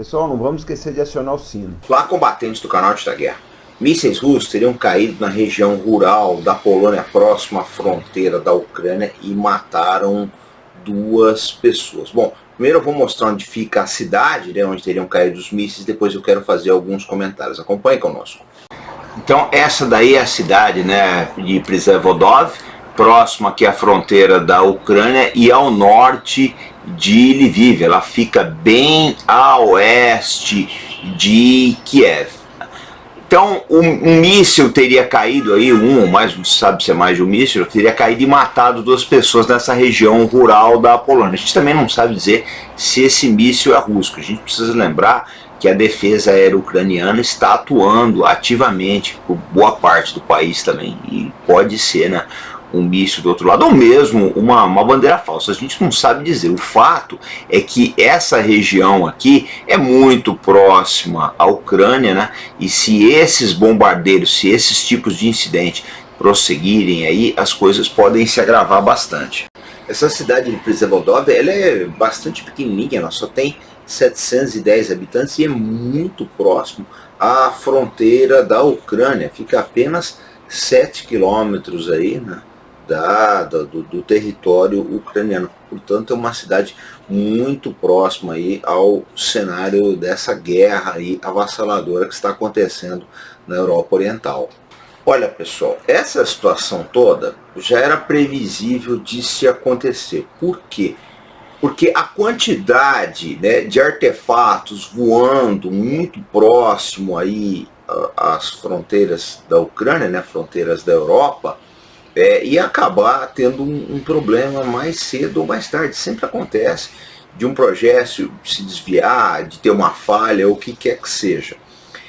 Pessoal, não vamos esquecer de acionar o sino. Lá, combatentes do canal da Guerra. Mísseis russos teriam caído na região rural da Polônia, próxima à fronteira da Ucrânia, e mataram 2 pessoas. Bom, primeiro eu vou mostrar onde fica a cidade, né, onde teriam caído os mísseis, depois eu quero fazer alguns comentários. Acompanhe conosco. Então, essa daí é a cidade, né, de Przewodów, próxima aqui à fronteira da Ucrânia e ao norte de Lviv. Ela fica bem a oeste de Kiev. Então, um míssil teria caído aí, mais não sabe se é mais de um míssil, teria caído e matado 2 pessoas nessa região rural da Polônia. A gente também não sabe dizer se esse míssil é russo. A gente precisa lembrar que a defesa aérea ucraniana está atuando ativamente por boa parte do país também. E pode ser, né, um míssil do outro lado, ou mesmo uma bandeira falsa, a gente não sabe dizer. O fato é que essa região aqui é muito próxima à Ucrânia, né? E se esses bombardeiros, se esses tipos de incidente prosseguirem aí, as coisas podem se agravar bastante. Essa cidade de Przewodów, ela é bastante pequenininha, ela só tem 710 habitantes e é muito próximo à fronteira da Ucrânia, fica apenas 7 quilômetros aí, né, do território ucraniano. Portanto, é uma cidade muito próxima aí ao cenário dessa guerra aí avassaladora que está acontecendo na Europa Oriental. Olha, pessoal, essa situação toda já era previsível de se acontecer. Por quê? Porque a quantidade, né, de artefatos voando muito próximo aí às fronteiras da Ucrânia, né, fronteiras da Europa, ia acabar tendo um problema mais cedo ou mais tarde. Sempre acontece de um projeto se desviar, de ter uma falha ou o que quer que seja.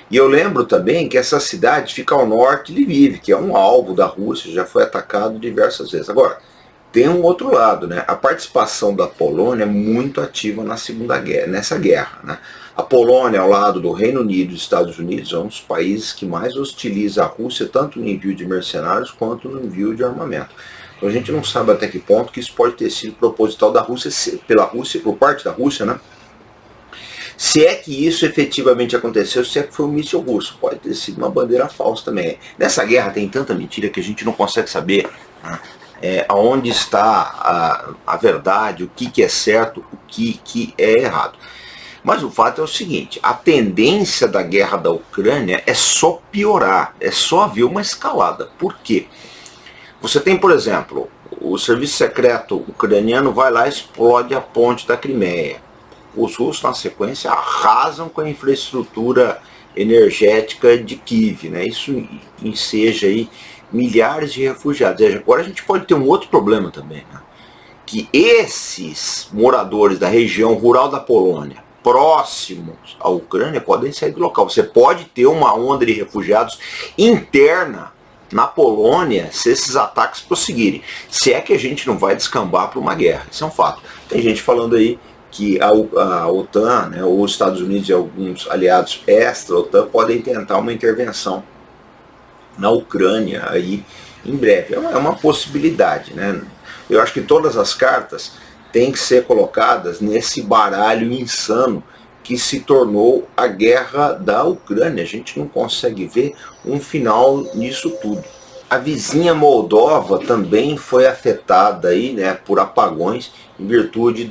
E eu lembro também que essa cidade fica ao norte de Lviv, que é um alvo da Rússia, já foi atacado diversas vezes. Agora, tem um outro lado, né? A participação da Polônia é muito ativa nessa guerra, né? A Polônia, ao lado do Reino Unido e dos Estados Unidos, é um dos países que mais hostiliza a Rússia, tanto no envio de mercenários quanto no envio de armamento. Então a gente não sabe até que ponto que isso pode ter sido proposital da Rússia, por parte da Rússia, né? Se é que isso efetivamente aconteceu, se é que foi um míssil russo, pode ter sido uma bandeira falsa também. Nessa guerra tem tanta mentira que a gente não consegue saber, né, aonde está a verdade, o que é certo, o que é errado. Mas o fato é o seguinte, a tendência da guerra da Ucrânia é só piorar, é só haver uma escalada. Por quê? Você tem, por exemplo, o serviço secreto ucraniano vai lá e explode a ponte da Crimeia. Os russos, na sequência, arrasam com a infraestrutura energética de Kiev, né? Isso enseja aí milhares de refugiados. Agora a gente pode ter um outro problema também, né? Que esses moradores da região rural da Polônia, próximos à Ucrânia, podem sair do local. Você pode ter uma onda de refugiados interna na Polônia se esses ataques prosseguirem. Se é que a gente não vai descambar para uma guerra. Isso é um fato. Tem gente falando aí que a OTAN, né, os Estados Unidos e alguns aliados extra-OTAN podem tentar uma intervenção na Ucrânia aí em breve. É uma possibilidade, né? Eu acho que todas as cartas têm que ser colocadas nesse baralho insano que se tornou a guerra da Ucrânia. A gente não consegue ver um final nisso tudo. A vizinha Moldova também foi afetada aí, né, por apagões em virtude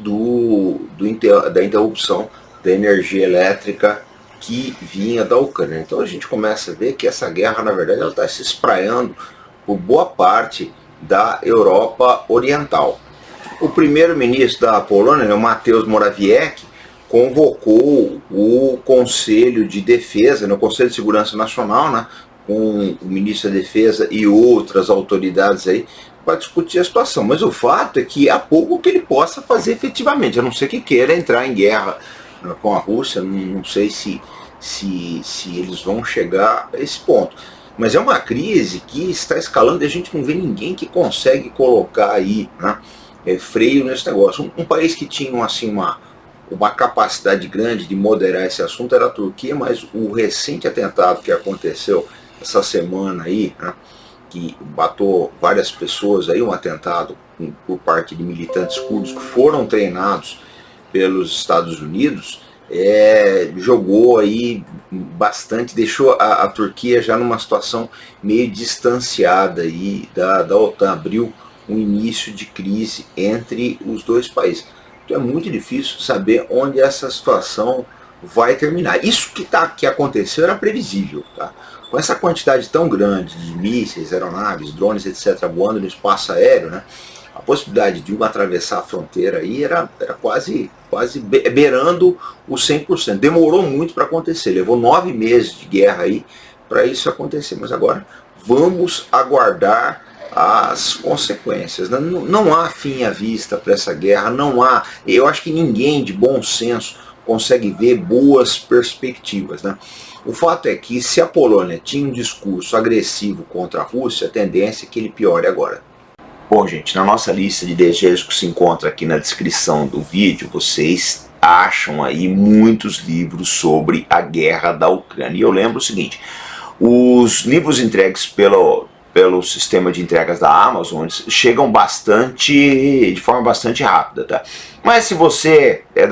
da interrupção da energia elétrica que vinha da Ucrânia. Então a gente começa a ver que essa guerra, na verdade, ela está se espraiando por boa parte da Europa Oriental. O primeiro-ministro da Polônia, o Mateusz Morawiecki, convocou o Conselho de Defesa, o Conselho de Segurança Nacional, né, com o ministro da Defesa e outras autoridades aí, para discutir a situação. Mas o fato é que há pouco que ele possa fazer efetivamente, a não ser que queira entrar em guerra, né, com a Rússia. Não sei se eles vão chegar a esse ponto. Mas é uma crise que está escalando e a gente não vê ninguém que consegue colocar aí, né, freio nesse negócio. Um país que tinha assim, uma capacidade grande de moderar esse assunto era a Turquia, mas o recente atentado que aconteceu essa semana aí, né, que matou várias pessoas, aí, um atentado por parte de militantes curdos que foram treinados pelos Estados Unidos, jogou aí bastante, deixou a Turquia já numa situação meio distanciada aí da OTAN, abriu um início de crise entre os dois países. Então é muito difícil saber onde essa situação vai terminar. Isso que aconteceu era previsível, tá? Com essa quantidade tão grande de mísseis, aeronaves, drones, etc., voando no espaço aéreo, né, a possibilidade de uma atravessar a fronteira aí era quase beirando os 100%. Demorou muito para acontecer, levou 9 meses de guerra aí para isso acontecer, mas agora vamos aguardar as consequências. Não há fim à vista para essa guerra, não há, eu acho que ninguém de bom senso consegue ver boas perspectivas, né? O fato é que se a Polônia tinha um discurso agressivo contra a Rússia, a tendência é que ele piore agora. Bom, gente, na nossa lista de desejos que se encontra aqui na descrição do vídeo, vocês acham aí muitos livros sobre a guerra da Ucrânia. E eu lembro o seguinte, os livros entregues pelo sistema de entregas da Amazon chegam de forma bastante rápida, tá? Mas se você é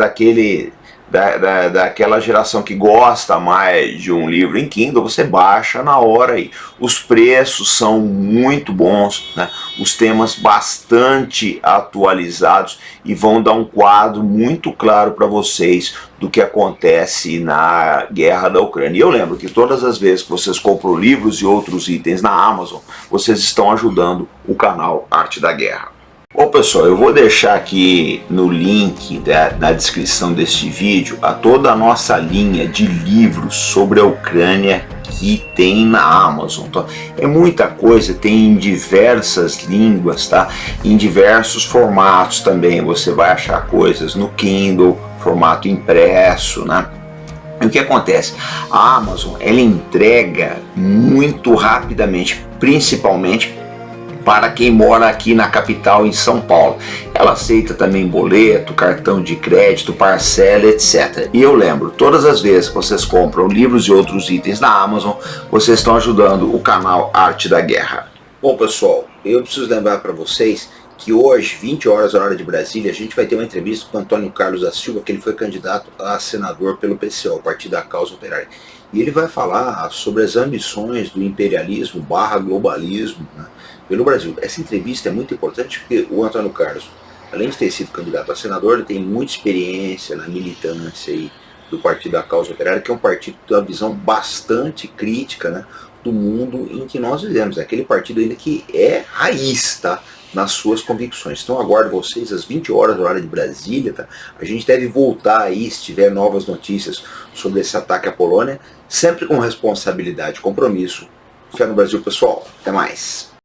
daquela geração que gosta mais de um livro em Kindle, você baixa na hora aí. Os preços são muito bons, né? Os temas bastante atualizados e vão dar um quadro muito claro para vocês do que acontece na guerra da Ucrânia. E eu lembro que todas as vezes que vocês compram livros e outros itens na Amazon, vocês estão ajudando o canal Arte da Guerra. Bom, pessoal, eu vou deixar aqui no link da descrição deste vídeo toda a nossa linha de livros sobre a Ucrânia que tem na Amazon. Tá? É muita coisa, tem em diversas línguas, tá? Em diversos formatos também. Você vai achar coisas no Kindle, formato impresso, né? E o que acontece? A Amazon, ela entrega muito rapidamente, principalmente para quem mora aqui na capital, em São Paulo. Ela aceita também boleto, cartão de crédito, parcela, etc. E eu lembro, todas as vezes que vocês compram livros e outros itens na Amazon, vocês estão ajudando o canal Arte da Guerra. Bom, pessoal, eu preciso lembrar para vocês que hoje, 20 horas, hora de Brasília, a gente vai ter uma entrevista com o Antônio Carlos da Silva, que ele foi candidato a senador pelo PCO, o Partido da Causa Operária. E ele vai falar sobre as ambições do imperialismo / globalismo, né, pelo Brasil. Essa entrevista é muito importante porque o Antônio Carlos, além de ter sido candidato a senador, ele tem muita experiência na militância aí do Partido da Causa Operária, que é um partido que tem uma visão bastante crítica, né, do mundo em que nós vivemos. É aquele partido ainda que é raiz, tá, nas suas convicções. Então aguardo vocês às 20 horas, hora de Brasília, tá? A gente deve voltar aí se tiver novas notícias sobre esse ataque à Polônia, sempre com responsabilidade e compromisso. Fé no Brasil, pessoal. Até mais.